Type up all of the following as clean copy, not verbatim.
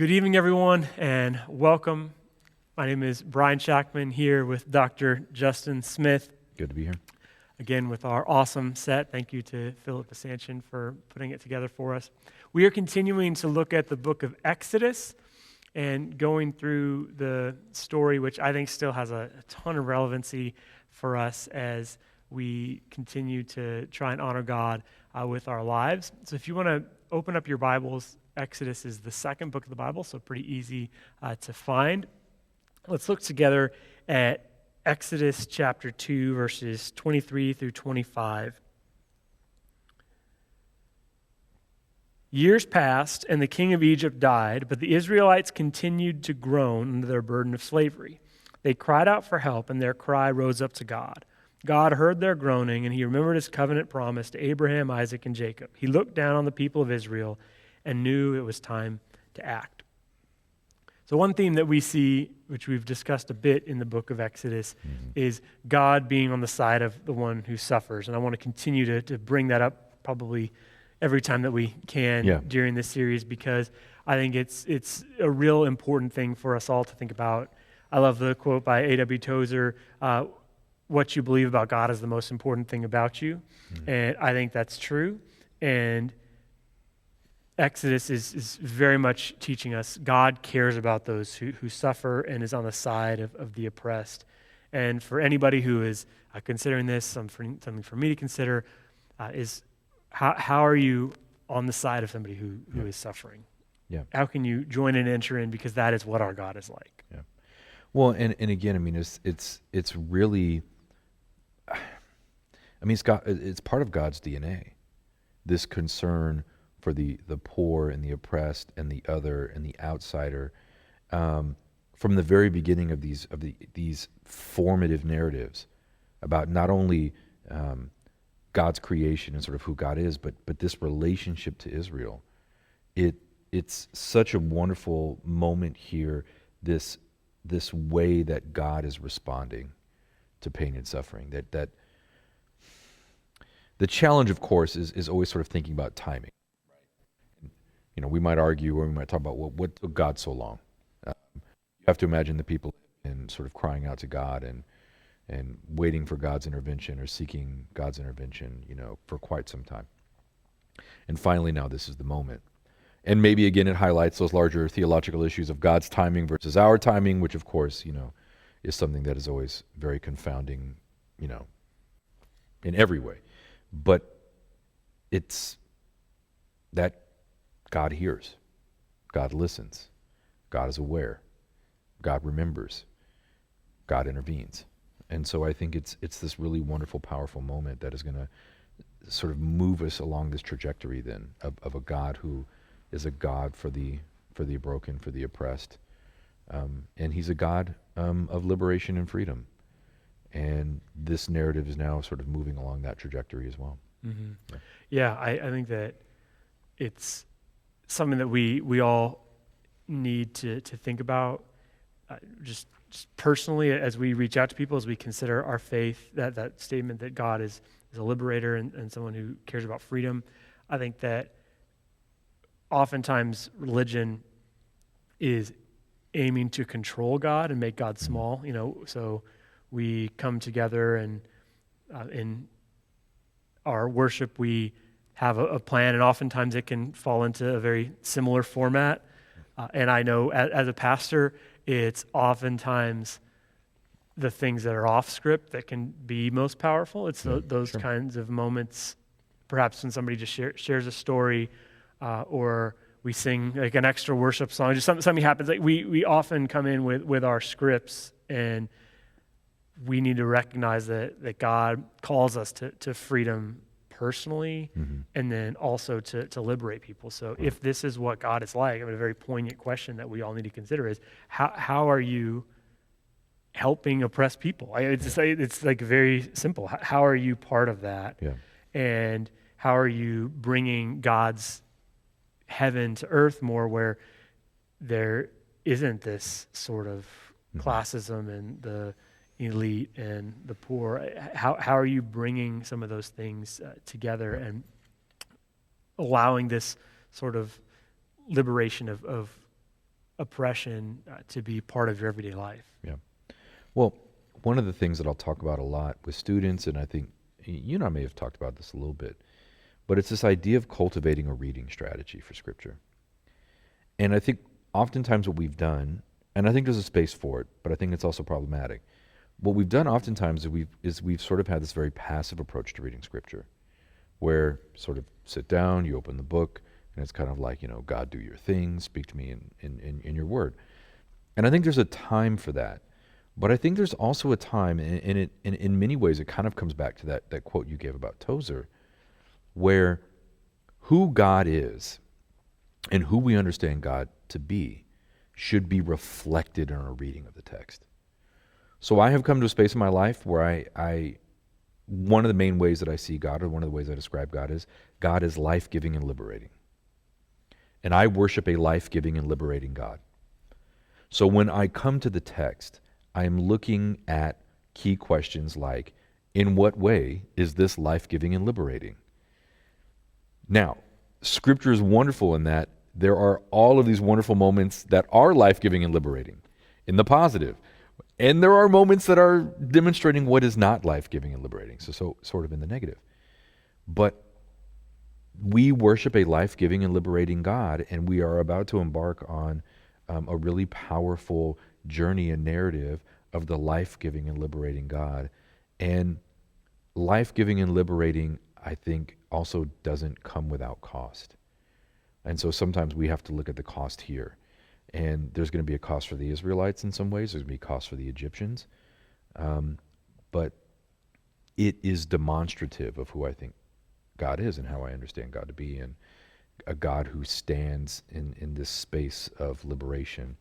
Good evening, everyone, and welcome. My name is Brian Shackman here with Dr. Justin Smith. Good to be here. Again, with our awesome set. Thank you to Philip Asanchin for putting it together for us. We are continuing to look at the book of Exodus and going through the story, which I think still has a ton of relevancy for us as we continue to try and honor God with our lives. So if you want to open up your Bibles, Exodus is the second book of the Bible, so pretty easy to find. Let's look together at Exodus chapter 2, verses 23 through 25. Years passed, and the king of Egypt died, but the Israelites continued to groan under their burden of slavery. They cried out for help, and their cry rose up to God. God heard their groaning, and he remembered his covenant promise to Abraham, Isaac, and Jacob. He looked down on the people of Israel and knew it was time to act. So one theme that we see, which we've discussed a bit in the book of Exodus, is God being on the side of the one who suffers. And I want to continue to bring that up probably every time that we can during this series, because I think it's a real important thing for us all to think about. I love the quote by A.W. Tozer, what you believe about God is the most important thing about you. And I think that's true. And Exodus is very much teaching us God cares about those who suffer and is on the side of the oppressed. And for anybody who is considering this, something for me to consider, is how are you on the side of somebody who is suffering? Yeah. How can you join and enter in, because that is what our God is like. Yeah. Well, and again, I mean, it's really, I mean, it's part of God's DNA, this concern for the poor and the oppressed and the other and the outsider, from the very beginning of these formative narratives about not only God's creation and sort of who God is, but this relationship to Israel. It's such a wonderful moment here. This way that God is responding to pain and suffering. That the challenge, of course, is always sort of thinking about timing. You know, we might argue, or we might talk about what took God so long. You have to imagine the people and sort of crying out to God and waiting for God's intervention or seeking God's intervention, you know, for quite some time. And finally, now this is the moment. And maybe again, it highlights those larger theological issues of God's timing versus our timing, which of course, you know, is something that is always very confounding, you know, in every way. But it's that God hears, God listens, God is aware, God remembers, God intervenes. And so I think it's this really wonderful, powerful moment that is going to sort of move us along this trajectory then of a God who is a God for the broken, for the oppressed. And he's a God of liberation and freedom. And this narrative is now sort of moving along that trajectory as well. Mm-hmm. Yeah, I think that it's something that we all need to think about just personally as we reach out to people, as we consider our faith, that statement that God is a liberator and someone who cares about freedom. I think that oftentimes religion is aiming to control God and make God small, you know, so we come together and in our worship we have a plan, and oftentimes it can fall into a very similar format. And I know as a pastor, it's oftentimes the things that are off script that can be most powerful. It's those kinds of moments, perhaps when somebody just shares a story, or we sing like an extra worship song, just something happens. Like we often come in with our scripts, and we need to recognize that God calls us to freedom personally, and then also to liberate people. So if this is what God is like, I mean, a very poignant question that we all need to consider is, how are you helping oppressed people? It's like very simple. How are you part of that? Yeah. And how are you bringing God's heaven to earth more, where there isn't this sort of classism and the elite and the poor? How are you bringing some of those things together and allowing this sort of liberation of oppression to be part of your everyday life. Yeah. Well, one of the things that I'll talk about a lot with students, and I think you and I may have talked about this a little bit, but it's this idea of cultivating a reading strategy for Scripture. And I think oftentimes what we've done, and I think there's a space for it, but I think it's also problematic. What we've done oftentimes is we've sort of had this very passive approach to reading Scripture, where sort of sit down, you open the book, and it's kind of like, God, do your thing, speak to me in your word. And I think there's a time for that. But I think there's also a time, and in many ways it kind of comes back to that quote you gave about Tozer, where who God is and who we understand God to be should be reflected in our reading of the text. So I have come to a space in my life where I one of the main ways that I see God, or one of the ways I describe God is life-giving and liberating. And I worship a life-giving and liberating God. So when I come to the text, I am looking at key questions like, in what way is this life-giving and liberating? Now, Scripture is wonderful in that there are all of these wonderful moments that are life-giving and liberating in the positive. And there are moments that are demonstrating what is not life-giving and liberating, so sort of in the negative. But we worship a life-giving and liberating God, and we are about to embark on a really powerful journey and narrative of the life-giving and liberating God. And life-giving and liberating, I think, also doesn't come without cost. And so sometimes we have to look at the cost here. And there's going to be a cost for the Israelites in some ways. There's going to be a cost for the Egyptians. But it is demonstrative of who I think God is and how I understand God to be, and a God who stands in this space of liberation,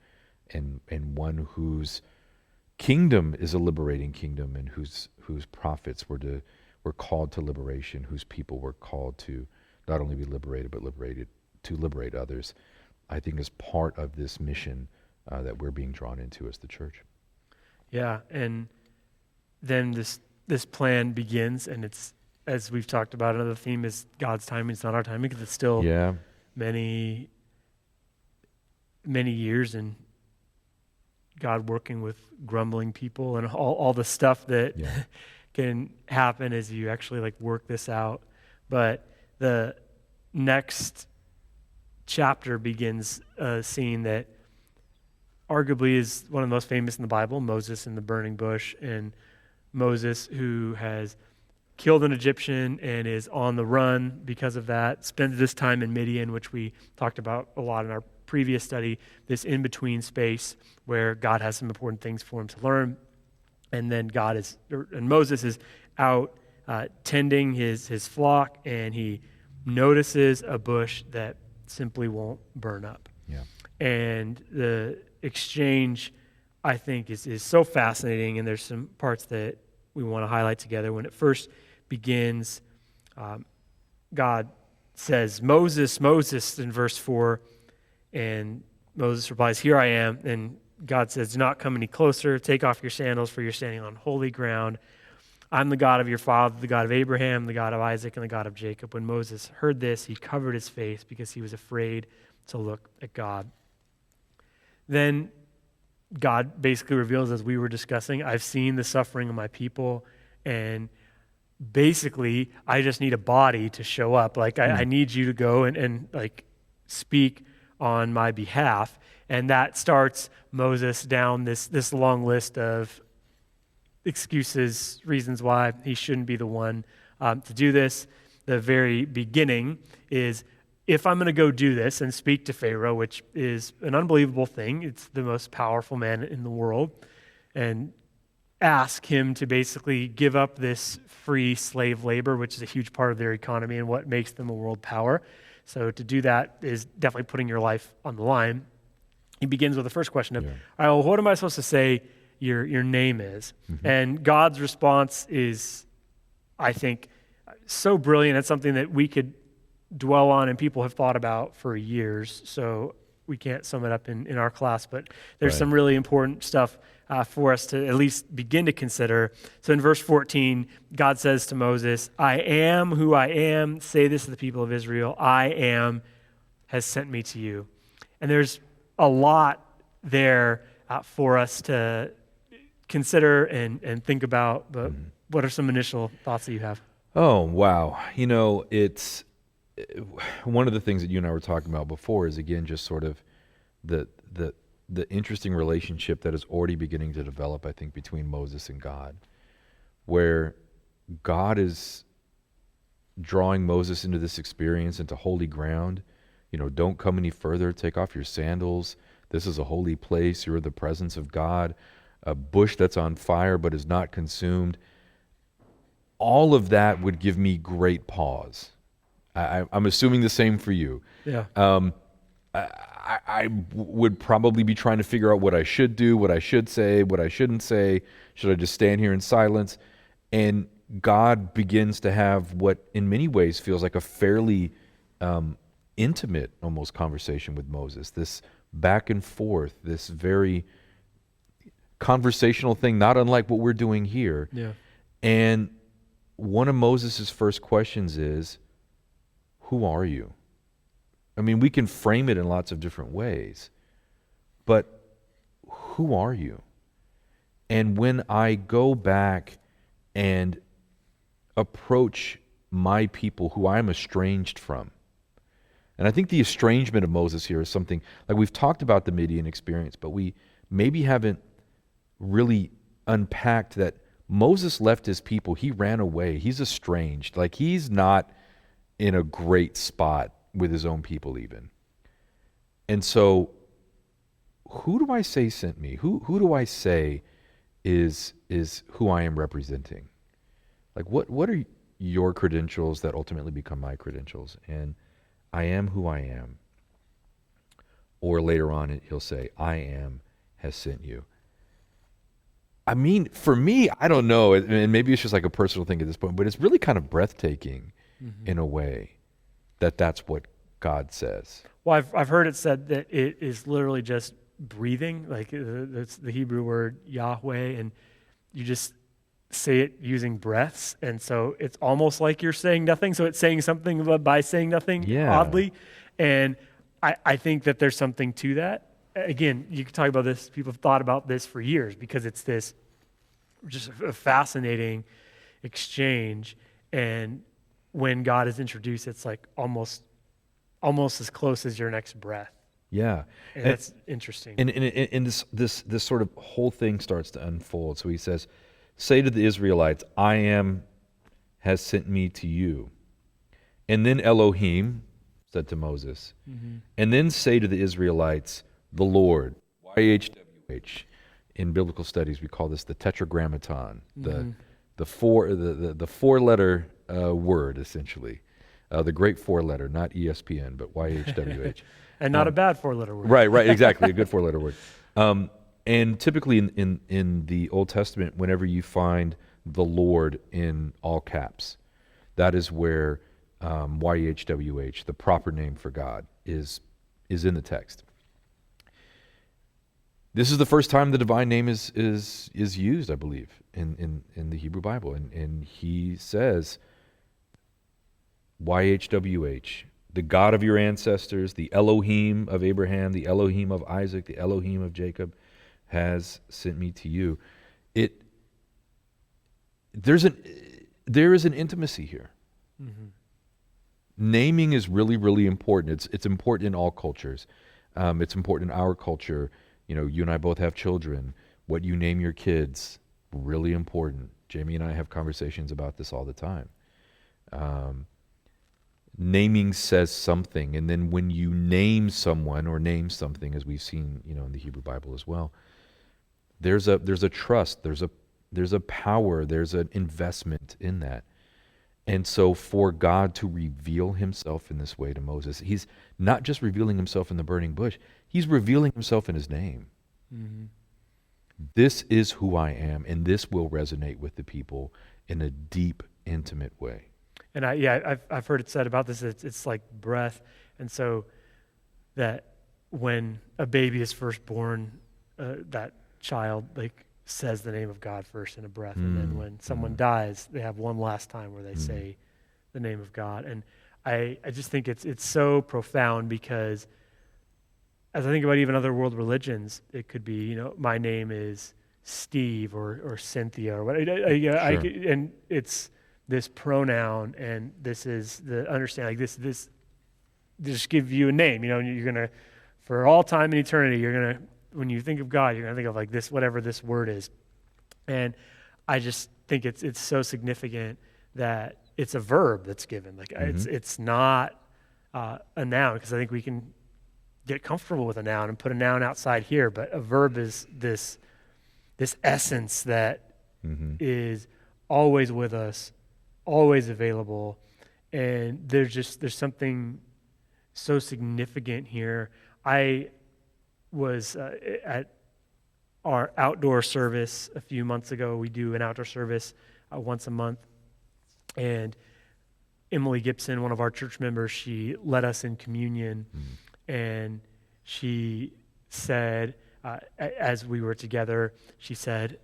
and one whose kingdom is a liberating kingdom, and whose prophets were called to liberation, whose people were called to not only be liberated, but to liberate others, I think is part of this mission that we're being drawn into as the church. Yeah, and then this plan begins, and it's, as we've talked about, another theme is God's timing. It's not our timing, because it's still many, many years, and God working with grumbling people and all the stuff that can happen as you actually work this out. But the next chapter begins a scene that arguably is one of the most famous in the Bible, Moses in the burning bush, and Moses, who has killed an Egyptian and is on the run because of that, spends this time in Midian, which we talked about a lot in our previous study, this in-between space where God has some important things for him to learn. And then Moses is out tending his flock, and he notices a bush that simply won't burn up. Yeah. And the exchange, I think, is so fascinating, and there's some parts that we want to highlight together. When it first begins, God says, "Moses, Moses," in verse 4, and Moses replies, "Here I am." And God says, "Do not come any closer. Take off your sandals, for you're standing on holy ground. I'm the God of your father, the God of Abraham, the God of Isaac, and the God of Jacob." When Moses heard this, he covered his face because he was afraid to look at God. Then God basically reveals, as we were discussing, I've seen the suffering of my people, and basically I just need a body to show up. I need you to go and speak on my behalf. And that starts Moses down this long list of excuses, reasons why he shouldn't be the one to do this. The very beginning is, if I'm going to go do this and speak to Pharaoh, which is an unbelievable thing, it's the most powerful man in the world, and ask him to basically give up this free slave labor, which is a huge part of their economy and what makes them a world power. So to do that is definitely putting your life on the line. He begins with the first question of, all right, well, what am I supposed to say your name is? Mm-hmm. And God's response is, I think, so brilliant. It's something that we could dwell on and people have thought about for years, so we can't sum it up in our class, but there's some really important stuff for us to at least begin to consider. So in verse 14, God says to Moses, "I am who I am. Say this to the people of Israel. I am has sent me to you." And there's a lot there for us to consider and think about. But what are some initial thoughts that you have? Oh, wow. It's one of the things that you and I were talking about before is, again, just sort of the interesting relationship that is already beginning to develop, I think, between Moses and God, where God is drawing Moses into this experience, into holy ground. Don't come any further. Take off your sandals. This is a holy place. You're in the presence of God. A bush that's on fire but is not consumed. All of that would give me great pause. I'm assuming the same for you. Yeah. I would probably be trying to figure out what I should do, what I should say, what I shouldn't say. Should I just stand here in silence? And God begins to have what in many ways feels like a fairly intimate almost conversation with Moses. This back and forth, this very conversational thing, not unlike what we're doing here. Yeah. And one of Moses' first questions is, who are you? I mean, we can frame it in lots of different ways, but who are you? And when I go back and approach my people who I am estranged from, and I think the estrangement of Moses here is something, like we've talked about the Midian experience, but we maybe haven't really unpacked that Moses left his people. He ran away. He's estranged. Like he's not in a great spot with his own people even. And so who do I say sent me? Who do I say is who I am representing? Like what are your credentials that ultimately become my credentials? And I am who I am. Or later on he'll say, I am has sent you. I mean, for me, I don't know, and maybe it's just like a personal thing at this point, but it's really kind of breathtaking in a way that that's what God says. Well, I've heard it said that it is literally just breathing, like that's the Hebrew word Yahweh, and you just say it using breaths, and so it's almost like you're saying nothing, so it's saying something by saying nothing, oddly, and I think that there's something to that. Again, you can talk about this, people have thought about this for years because it's this just a fascinating exchange, and when God is introduced, it's like almost as close as your next breath. Yeah. And that's interesting. And this sort of whole thing starts to unfold. So he says, say to the Israelites, I am has sent me to you. And then Elohim said to Moses, and then say to the Israelites, the Lord, YHWH. In biblical studies, we call this the tetragrammaton, the four-letter word, essentially. The great four-letter, not ESPN, but YHWH. And not a bad four-letter word. Right, exactly, a good four-letter word. And typically in the Old Testament, whenever you find the Lord in all caps, that is where YHWH, the proper name for God, is in the text. This is the first time the divine name is used, I believe, in the Hebrew Bible. And he says, YHWH, the God of your ancestors, the Elohim of Abraham, the Elohim of Isaac, the Elohim of Jacob, has sent me to you. There is an intimacy here. Naming is really, really important. It's important in all cultures. It's important in our culture. You and I both have children. What you name your kids, really important. Jamie and I have conversations about this all the time. Naming says something, and then when you name someone or name something, as we've seen, in the Hebrew Bible as well, there's a trust, there's a power, there's an investment in that. And so for God to reveal himself in this way to Moses, he's not just revealing himself in the burning bush, he's revealing himself in his name. This is who I am, and this will resonate with the people in a deep, intimate way. And I've heard it said about this, it's like breath. And so that when a baby is first born, that child says the name of God first in a breath. And then when someone dies, they have one last time where they say the name of God. And I just think it's so profound because as I think about even other world religions, it could be, my name is Steve or Cynthia or what. Sure. And it's this pronoun, and this is the understanding. Like this, just give you a name. You're gonna, for all time and eternity, you're gonna, when you think of God, you're gonna think of like this, whatever this word is. And I just think it's so significant that it's a verb that's given. Like it's not a noun, because I think we can get comfortable with a noun and put a noun outside here, but a verb is this essence that is always with us, always available, and there's something so significant here. I was at our outdoor service a few months ago. We do an outdoor service once a month, and Emily Gibson, one of our church members, she led us in communion, and she said, as we were together, she said,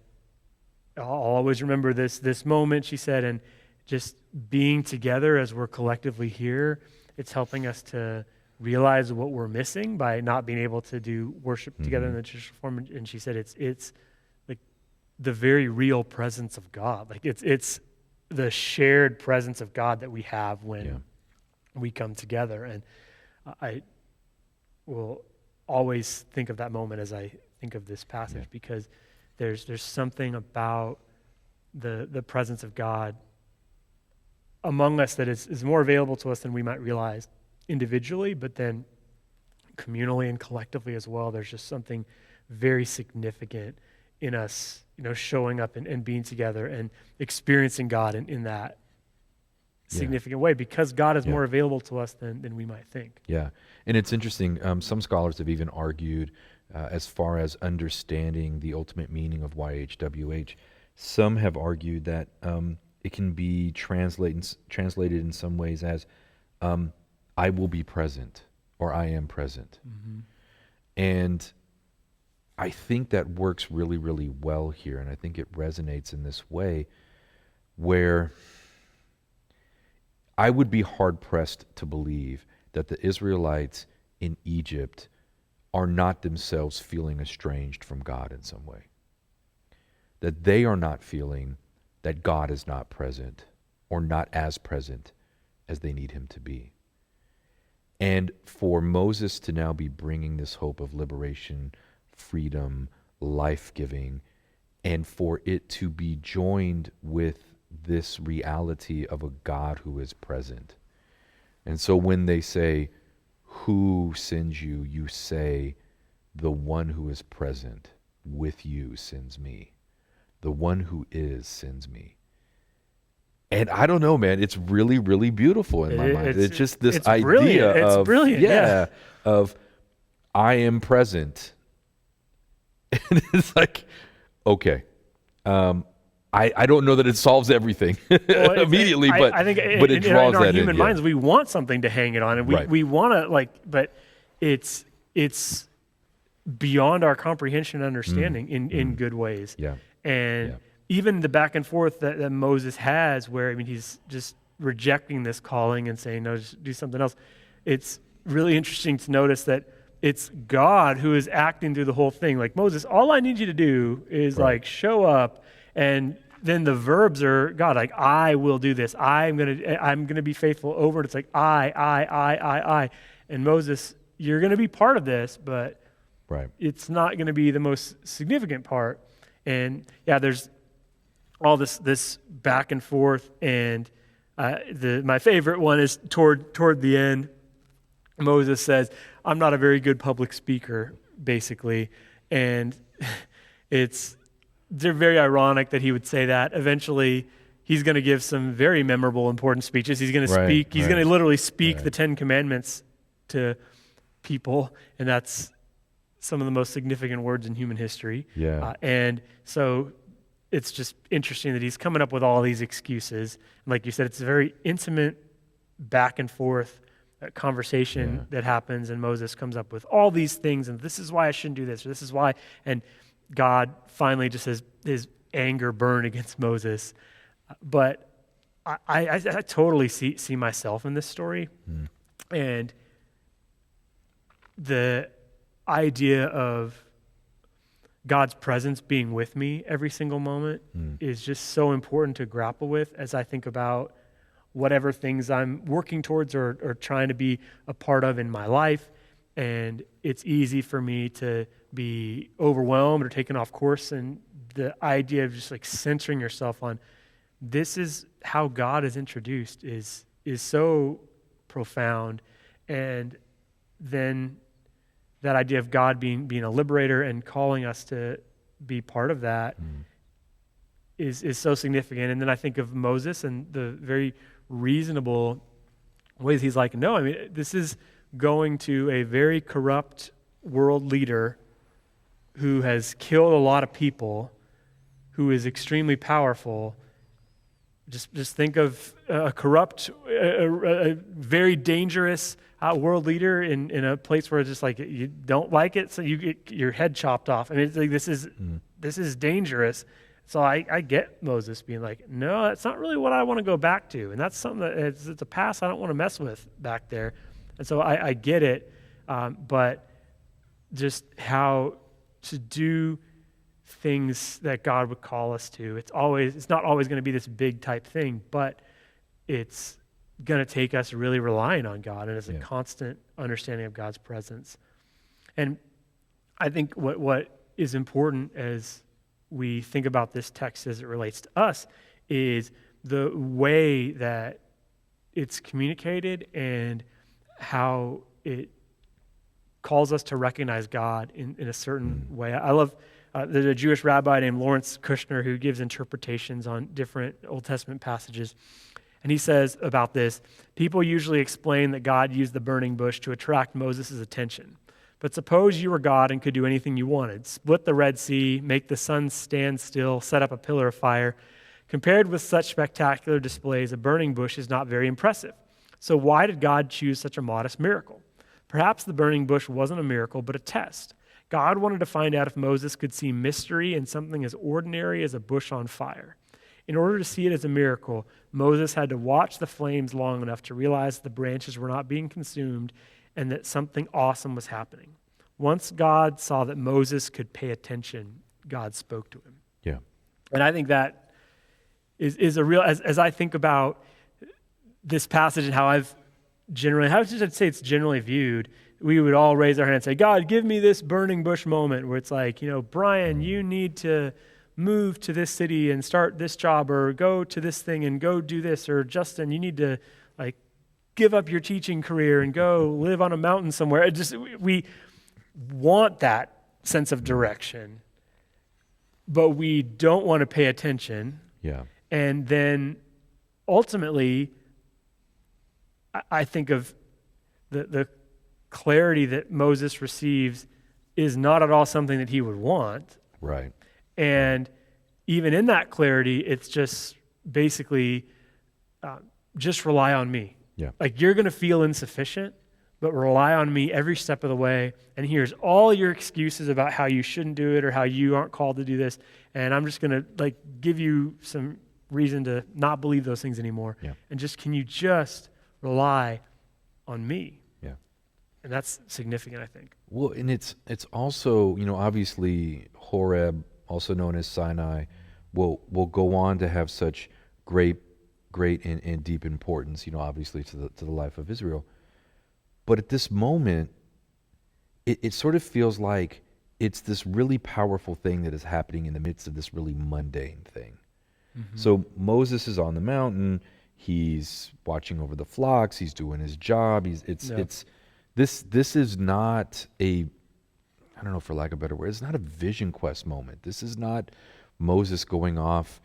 I'll always remember this moment, she said, and just being together as we're collectively here, it's helping us to realize what we're missing by not being able to do worship together in the traditional form. And she said it's like the very real presence of God. Like it's the shared presence of God that we have when we come together. And I will always think of that moment as I think of this passage, because there's something about the presence of God among us that is more available to us than we might realize individually, but then communally and collectively as well. There's just something very significant in us, showing up and being together and experiencing God in that significant way, because God is more available to us than we might think. Yeah, and it's interesting. Some scholars have even argued, as far as understanding the ultimate meaning of YHWH, some have argued that it can be translated in some ways as I will be present, or I am present. And I think that works really, really well here, and I think it resonates in this way where I would be hard-pressed to believe that the Israelites in Egypt are not themselves feeling estranged from God in some way. That they are not feeling that God is not present, or not as present as they need him to be. And for Moses to now be bringing this hope of liberation, freedom, life-giving, and for it to be joined with this reality of a God who is present. And so when they say, who sends you? You say, the one who is present with you sends me. The one who is sends me. And I don't know, man, it's really, really beautiful in my mind. It's just this idea brilliant. It's of, brilliant, of I am present. And it's like, okay, I don't know that it solves everything immediately, but I think but it draws in our that human minds, we want something to hang it on, and we want to but it's beyond our comprehension and understanding in good ways. Yeah. And even the back and forth that Moses has, where he's just rejecting this calling and saying, no, just do something else. It's really interesting to notice that it's God who is acting through the whole thing. Like, Moses, all I need you to do is show up, and then the verbs are God, like, I will do this. I'm gonna be faithful over it. It's like I. And Moses, you're gonna be part of this, but it's not gonna be the most significant part. And there's all this back and forth, and my favorite one is toward the end. Moses says, I'm not a very good public speaker, basically. And it's very ironic that he would say that. Eventually, he's going to give some very memorable, important speeches. He's going to speak. He's going to literally speak the 10 Commandments to people, and that's some of the most significant words in human history. And so it's just interesting that he's coming up with all these excuses. And like you said, it's a very intimate back and forth conversation that happens, and Moses comes up with all these things, and this is why I shouldn't do this, or this is why. And God finally just has his anger burn against Moses. But I totally see myself in this story. And idea of God's presence being with me every single moment is just so important to grapple with as I think about whatever things I'm working towards or trying to be a part of in my life. And it's easy for me to be overwhelmed or taken off course. And the idea of just like centering yourself on this is how God is introduced is so profound. And then that idea of God being a liberator and calling us to be part of that is so significant. And then I think of Moses and the very reasonable ways he's like, no, I mean, this is going to a very corrupt world leader who has killed a lot of people, who is extremely powerful. Just think of a corrupt, a very dangerous world leader in a place where it's just like you don't like it, so you get your head chopped off. I mean, it's like this is dangerous. So I get Moses being like, no, that's not really what I want to go back to, and that's something that it's a past I don't want to mess with back there. And so I get it, but just how to do things that God would call us to. It's not always going to be this big type thing, but it's going to take us really relying on God and as a constant understanding of God's presence. And I think what is important as we think about this text as it relates to us is the way that it's communicated and how it calls us to recognize God in a certain way. I love there's a Jewish rabbi named Lawrence Kushner who gives interpretations on different Old Testament passages. And he says about this, people usually explain that God used the burning bush to attract Moses' attention. But suppose you were God and could do anything you wanted. Split the Red Sea, make the sun stand still, set up a pillar of fire. Compared with such spectacular displays, a burning bush is not very impressive. So why did God choose such a modest miracle? Perhaps the burning bush wasn't a miracle, but a test. God wanted to find out if Moses could see mystery in something as ordinary as a bush on fire. In order to see it as a miracle, Moses had to watch the flames long enough to realize the branches were not being consumed and that something awesome was happening. Once God saw that Moses could pay attention, God spoke to him. Yeah. And I think that is a real, as I think about this passage and how should I say it's generally viewed, we would all raise our hand and say, God, give me this burning bush moment where it's like, Brian, you need to move to this city and start this job, or go to this thing and go do this, or Justin, you need to give up your teaching career and go live on a mountain somewhere. We want that sense of direction, but we don't want to pay attention. Yeah. And then ultimately, I think of the clarity that Moses receives is not at all something that he would want. Right. And even in that clarity, it's just basically just rely on me. Yeah. Like, you're going to feel insufficient, but rely on me every step of the way. And here's all your excuses about how you shouldn't do it or how you aren't called to do this. And I'm just going to give you some reason to not believe those things anymore. Yeah. And can you just rely on me? Yeah. And that's significant, I think. Well, and it's also, obviously Horeb, also known as Sinai, will go on to have such great and deep importance, obviously to the life of Israel. But at this moment, it sort of feels like it's this really powerful thing that is happening in the midst of this really mundane thing. Mm-hmm. So Moses is on the mountain. He's watching over the flocks. He's doing his job. This is not a, I don't know, for lack of a better word, it's not a vision quest moment. This is not Moses going off,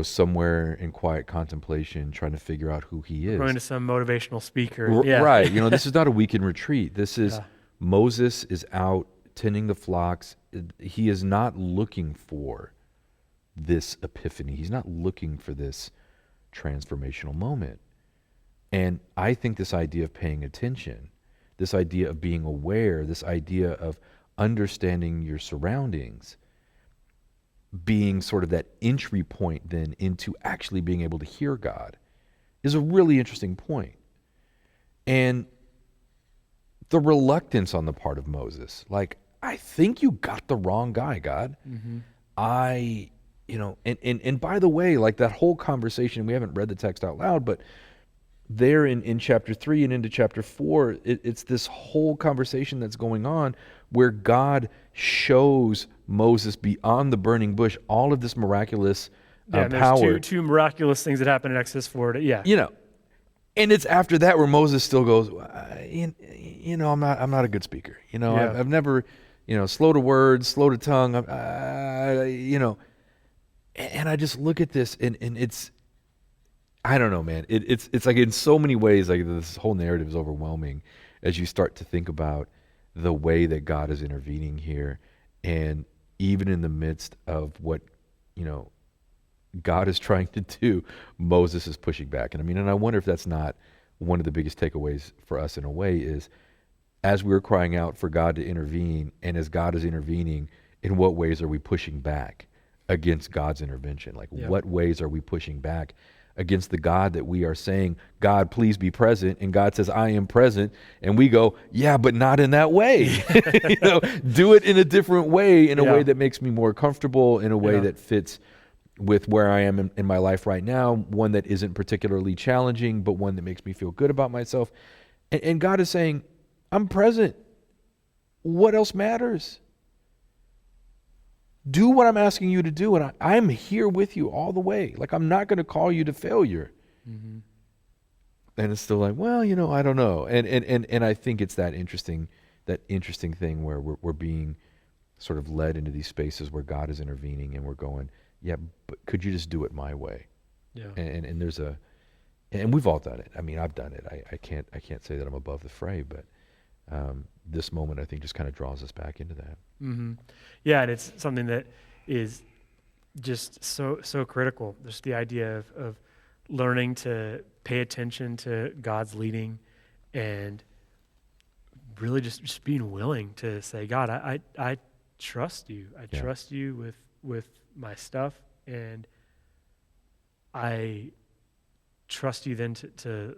somewhere in quiet contemplation, trying to figure out who he is. Going to some motivational speaker. Yeah. Right. This is not a weekend retreat. This is Moses is out tending the flocks. He is not looking for this epiphany. He's not looking for this transformational moment. And I think this idea of paying attention, this idea of being aware, this idea of understanding your surroundings, being sort of that entry point then into actually being able to hear God, is a really interesting point. And the reluctance on the part of Moses. Like, I think you got the wrong guy, God. Mm-hmm. I, and by the way, like that whole conversation, we haven't read the text out loud, but there in chapter 3 and into chapter 4, it's this whole conversation that's going on where God shows Moses beyond the burning bush all of this miraculous Yeah, and there's power. two miraculous things that happen in Exodus 4. Yeah. And it's after that where Moses still goes, I'm not a good speaker. Yeah. I've never, slow to words, slow to tongue. And I just look at this and it's, I don't know, man. It's like in so many ways, like this whole narrative is overwhelming as you start to think about the way that God is intervening here, and even in the midst of what God is trying to do, Moses is pushing back. And I wonder if that's not one of the biggest takeaways for us in a way is as we're crying out for God to intervene, and as God is intervening, in what ways are we pushing back against God's intervention? Like, what ways are we pushing back against the God that we are saying, God, please be present, and God says, I am present, and we go, yeah, but not in that way. Do it in a different way, in a way that makes me more comfortable, in a way that fits with where I am in my life right now, one that isn't particularly challenging, but one that makes me feel good about myself. And God is saying, I'm present. What else matters? Do what I'm asking you to do, and I'm here with you all the way. Like, I'm not going to call you to failure. Mm-hmm. And it's still like, well, I don't know. And I think it's that interesting thing where we're being sort of led into these spaces where God is intervening, and we're going, yeah, but could you just do it my way? Yeah. And there's and we've all done it. I've done it. I can't say that I'm above the fray, but this moment I think just kind of draws us back into that. Mm-hmm. Yeah, and it's something that is just so critical. Just the idea of learning to pay attention to God's leading, and really just being willing to say, God, I trust you. I trust you with my stuff, and I trust you then to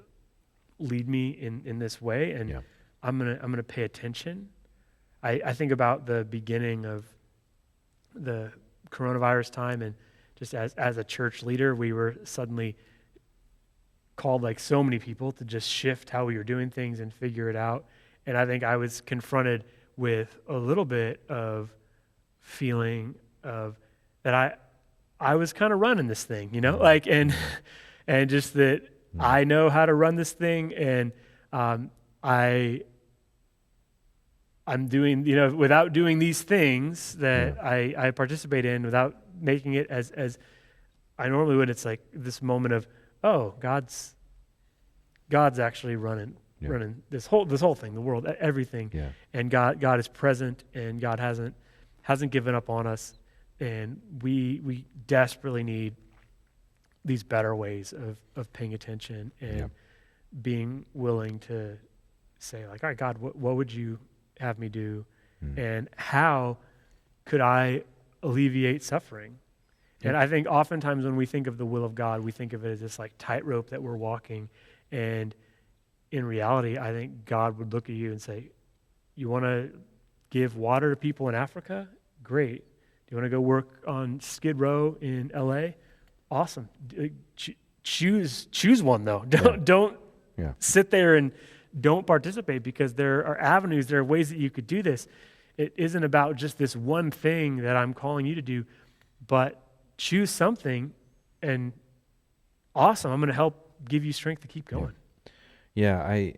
lead me in this way, and I'm gonna pay attention. I think about the beginning of the coronavirus time, and just as a church leader, we were suddenly called, like so many people, to just shift how we were doing things and figure it out. And I think I was confronted with a little bit of feeling of that I was kind of running this thing, and just that I know how to run this thing, and I'm doing, without doing these things that I participate in, without making it as I normally would. It's like this moment of, oh, God's actually running this whole thing, the world, everything, and God is present, and God hasn't given up on us, and we desperately need these better ways of paying attention and being willing to say, like, all right, God, what would you have me do, and how could I alleviate suffering? And I think oftentimes when we think of the will of God, we think of it as this like tightrope that we're walking, and in reality, I think God would look at you and say, you want to give water to people in Africa? Great. Do you want to go work on Skid Row in LA? Awesome. Choose one though. Don't sit there and don't participate, because there are avenues, there are ways that you could do this. It isn't about just this one thing that I'm calling you to do, but choose something, and awesome, I'm going to help give you strength to keep going. I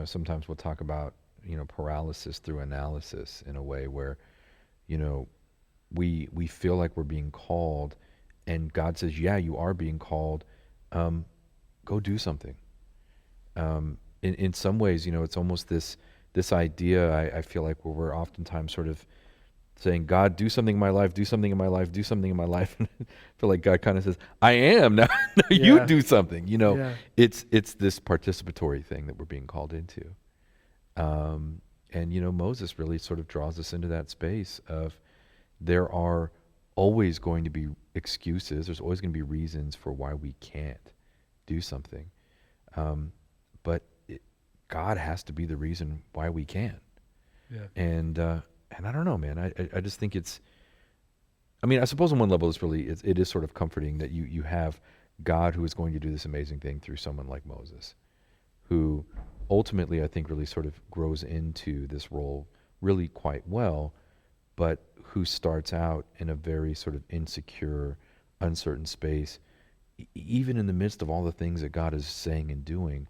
sometimes we'll talk about, paralysis through analysis in a way where, we feel like we're being called, and God says, yeah, you are being called. Go do something. In some ways, it's almost this idea, I feel like, where we're oftentimes sort of saying, God, do something in my life, do something in my life, do something in my life. And I feel like God kind of says, I am, now you do something. It's this participatory thing that we're being called into. And Moses really sort of draws us into that space of, there are always going to be excuses, there's always going to be reasons for why we can't do something. But God has to be the reason why we can. Yeah. And I don't know, man. I just think it's. I mean, I suppose on one level, it is sort of comforting that you have God who is going to do this amazing thing through someone like Moses, who ultimately I think really sort of grows into this role really quite well, but who starts out in a very sort of insecure, uncertain space. Even in the midst of all the things that God is saying and doing,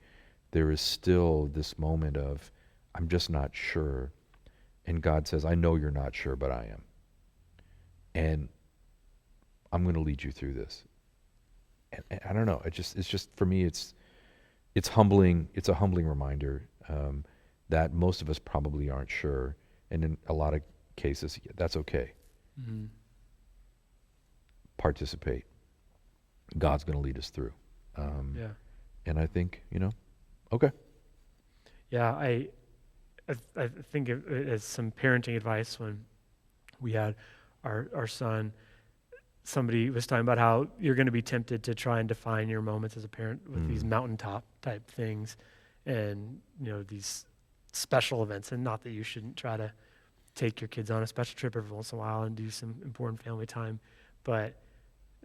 there is still this moment of, I'm just not sure. And God says, I know you're not sure, but I am. And I'm going to lead you through this. And I don't know. It's just for me, it's humbling. It's a humbling reminder that most of us probably aren't sure. And in a lot of cases, that's okay. Mm-hmm. Participate. God's going to lead us through. Yeah. And I think, okay. Yeah, I think as some parenting advice when we had our son, somebody was talking about how you're going to be tempted to try and define your moments as a parent with these mountaintop type things and, these special events. And not that you shouldn't try to take your kids on a special trip every once in a while and do some important family time. But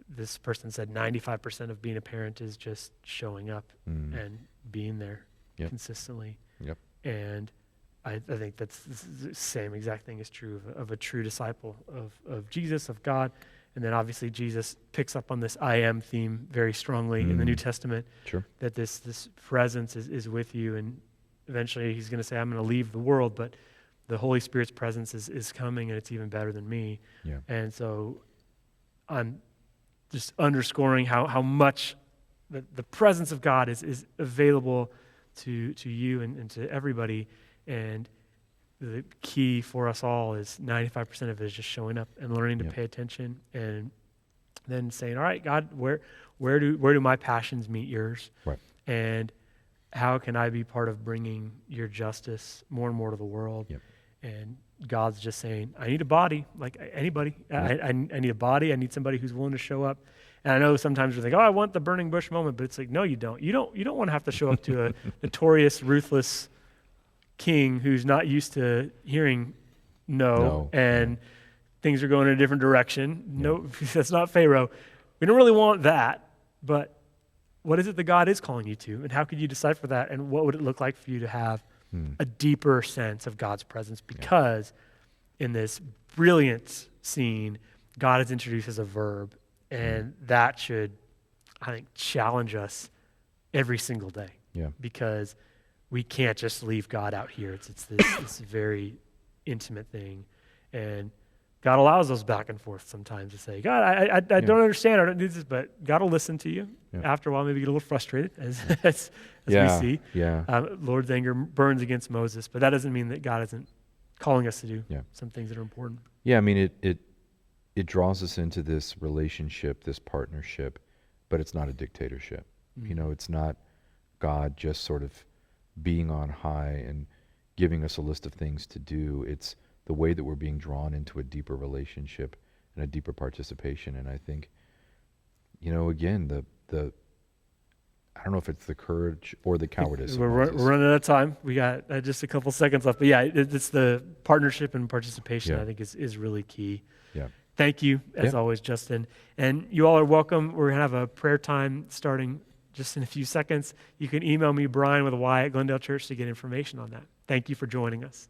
this person said 95% of being a parent is just showing up and being there consistently. Yep. And I think that's the same exact thing is true of a true disciple of Jesus, of God. And then obviously Jesus picks up on this I am theme very strongly in the New Testament. Sure. That this presence is with you. And eventually he's going to say, I'm going to leave the world, but the Holy Spirit's presence is coming and it's even better than me. Yeah. And so I'm just underscoring how much the presence of God is available to you and to everybody. And the key for us all is 95% of it is just showing up and learning to pay attention and then saying, all right, God, where do my passions meet yours? Right. And how can I be part of bringing your justice more and more to the world? Yep. And God's just saying, I need a body, like anybody. I need a body. I need somebody who's willing to show up. And I know sometimes we think, I want the burning bush moment, but it's like, no, you don't. You don't want to have to show up to a notorious, ruthless king who's not used to hearing no. Things are going in a different direction. No, that's not Pharaoh. We don't really want that, but what is it that God is calling you to? And how could you decipher that? And what would it look like for you to have a deeper sense of God's presence? Because in this brilliant scene, God is introduced as a verb, and that should, I think, challenge us every single day. Yeah. Because we can't just leave God out here. It's this very intimate thing. And God allows us back and forth sometimes to say, God, I don't understand. I don't do this, but God will listen to you. Yeah. After a while, maybe get a little frustrated as we see. Yeah. Lord's anger burns against Moses, but that doesn't mean that God isn't calling us to do some things that are important. Yeah, I mean, it draws us into this relationship, this partnership, but it's not a dictatorship. Mm-hmm. It's not God just sort of being on high and giving us a list of things to do. It's the way that we're being drawn into a deeper relationship and a deeper participation. And I think, again, the I don't know if it's the courage or the cowardice. We're running out of time. We got just a couple seconds left. But it's the partnership and participation I think is really key. Yeah. Thank you, as always, Justin. And you all are welcome. We're going to have a prayer time starting just in a few seconds. You can email me, Brian, with a Y at Glendale Church to get information on that. Thank you for joining us.